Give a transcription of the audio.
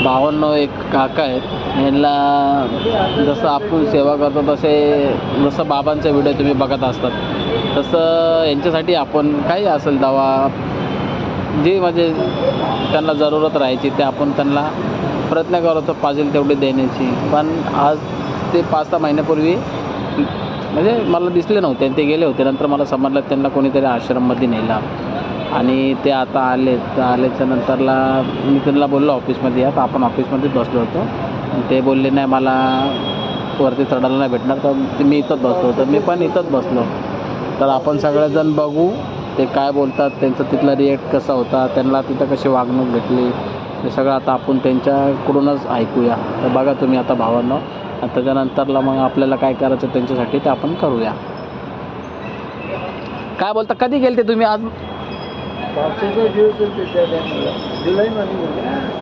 52 एक काका आहेत. यांना जसं आपण सेवा करतो तसे, जसं बाबांचे व्हिडिओ तुम्ही बघत असतात तसं यांच्यासाठी आपण काही असेल दवा जी म्हणजे त्यांना जरूरत राहायची ते आपण त्यांना प्रयत्न करतो पाहिजे तेवढी देण्याची. पण आज ते 5-6 महिन्यापूर्वी म्हणजे मला दिसले नव्हते आणि ते गेले होते. नंतर मला समजलं त्यांना कोणीतरी आश्रममध्ये नेला आणि ते आता आले. तर आल्याच्या नंतरला मी त्यांना बोललो ऑफिसमध्ये या, तर आपण ऑफिसमध्येच बसलो होतो आणि ते बोलले नाही मला वरती चढायला नाही भेटणार, तर मी इथंच बसलो होतो. मी पण इथंच बसलो. तर आपण सगळेजण बघू ते काय बोलतात, त्यांचं तिथला रिॲक्ट कसा होता, त्यांना तिथं कशी वागणूक भेटली, हे सगळं आता आपण त्यांच्याकडूनच ऐकूया. तर बघा तुम्ही आता भावांनो, आणि त्याच्यानंतरला मग आपल्याला काय करायचं त्यांच्यासाठी ते आपण करूया. काय बोलता, कधी गेलते तुम्ही आज? पावसाचा दिवस होते त्या टायमाला, जुलैमध्ये.